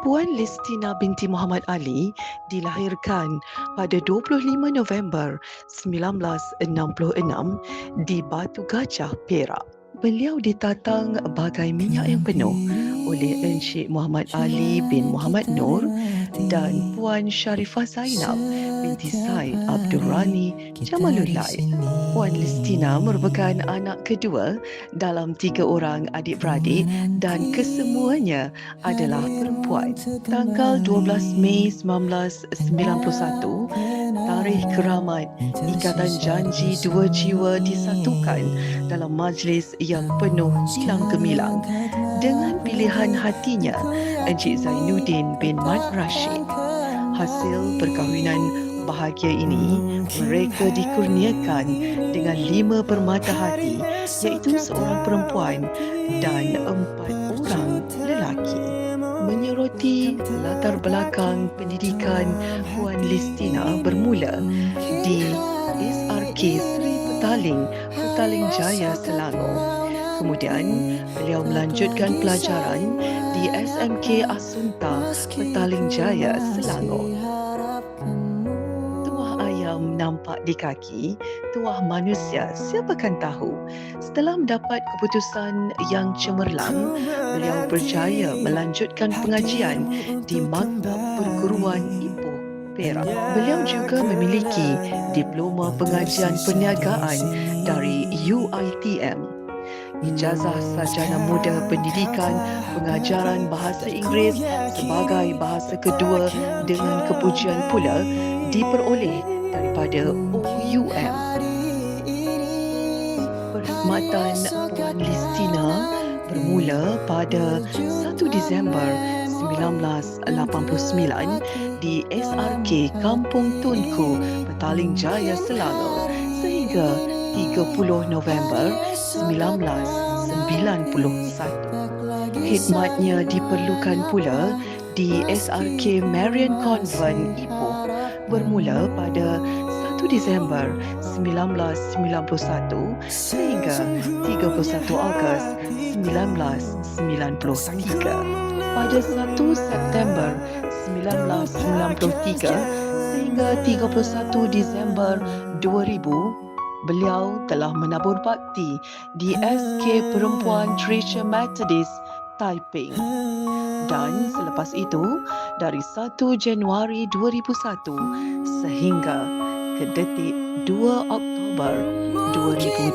Puan Listina binti Muhammad Ali dilahirkan pada 25 November 1966 di Batu Gajah, Perak. Beliau ditatang bagai minyak yang penuh oleh Encik Muhammad Ali bin Muhammad Nur dan Puan Sharifah Zainab binti Said Abdul Rani Jamalullail. Puan Listina merupakan anak kedua dalam 3 orang adik-beradik dan kesemuanya adalah perempuan. Tanggal 12 Mei 1991, tarikh keramat Ikatan Janji Dua Jiwa disatukan dalam majlis yang penuh hilang gemilang dengan pilihan hatinya Encik Zainuddin bin Mat Rashid. Hasil perkahwinan bahagia ini, mereka dikurniakan dengan 5 permata hati, iaitu seorang perempuan dan 4 orang lelaki. Menyoroti latar belakang pendidikan Puan Listina bermula di SRK Seri Petaling Jaya, Selangor. Kemudian, beliau melanjutkan pelajaran di SMK Asunta Petaling Jaya, Selangor. Tuah ayam nampak di kaki, tuah manusia siapakan tahu. Setelah mendapat keputusan yang cemerlang, beliau berjaya melanjutkan pengajian di Maktab Perguruan Ipoh, Perak. Beliau juga memiliki diploma pengajian perniagaan dari UiTM. Ijazah Sarjana Muda Pendidikan Pengajaran Bahasa Inggeris sebagai bahasa kedua dengan kepujian pula diperoleh daripada OUM. Perkhidmatan Puan Listina bermula pada 1 Disember 1989 di SRK Kampung Tunku, Petaling Jaya, Selangor sehingga 30 November 1991. Khidmatnya diperlukan pula di SRK Marian Convent, Ipoh bermula pada 1 Disember 1991 sehingga 31 Ogos 1993. Pada 1 September 1993 sehingga 31 Disember 2000, beliau telah menabur bakti di SK Perempuan Treasure Methodist, Taiping. Dan selepas itu, dari 1 Januari 2001 sehingga ke detik 2 Oktober 2025,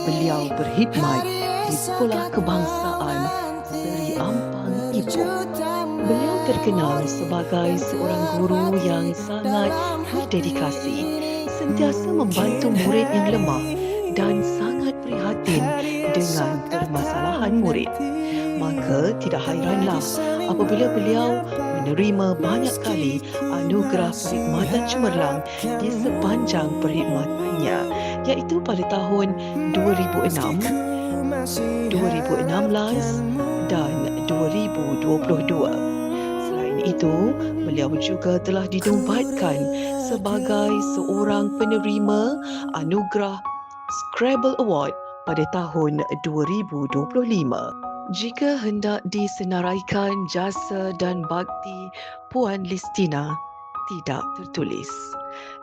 beliau berkhidmat di Sekolah Kebangsaan Seri Ampang, Ipoh. Beliau terkenal sebagai seorang guru yang sangat berdedikasi, sentiasa membantu murid yang lemah dan sangat prihatin dengan permasalahan murid. Maka tidak hairanlah apabila beliau menerima banyak kali anugerah perkhidmatan cemerlang di sepanjang perkhidmatannya, iaitu pada tahun 2006, 2016 dan 2022. Selain itu, beliau juga telah dinobatkan sebagai seorang penerima anugerah Scrabble Award pada tahun 2025. Jika hendak disenaraikan jasa dan bakti Puan Listina tidak tertulis,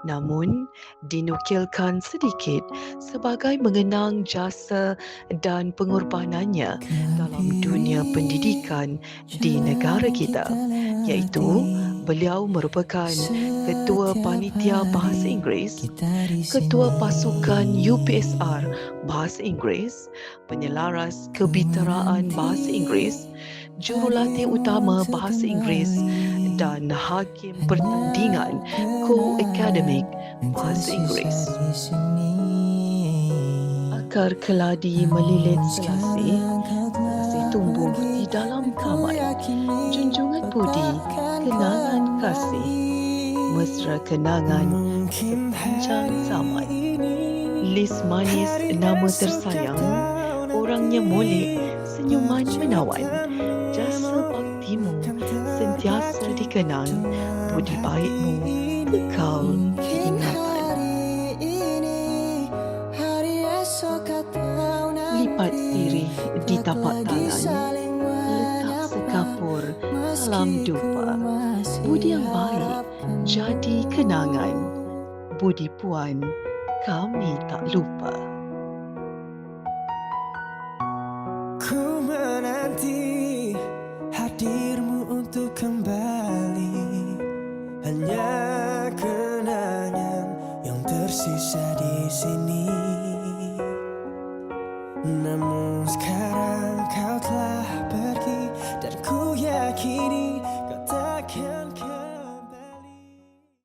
namun dinukilkan sedikit sebagai mengenang jasa dan pengorbanannya dalam dunia pendidikan di negara kita, iaitu beliau merupakan Ketua Panitia Bahasa Inggeris, Ketua Pasukan UPSR Bahasa Inggeris, Penyelaras Kebiteraan Bahasa Inggeris, Jurulatih Utama Bahasa Inggeris dan Hakim Pertandingan Co-Akademik Bahasa Inggeris. Akar keladi melilit selasih, selasih tumbuh di dalam kamar. Junjungan budi, kenangan kasih, mesra kenangan sepanjang zaman. Lis manis nama tersayang, orangnya molek, senyuman menawan. Jasa baktimu sentiasa dikenang, budi baikmu kekal diingatan. Lipat sirih di tapak tangan, letak kapur dalam dupa. Budi yang baik jadi kenangan. Budi Puan kami tak lupa. Ku menanti hadirmu untuk kembali. Hanya kenangan yang tersisa di sini. Namun sekarang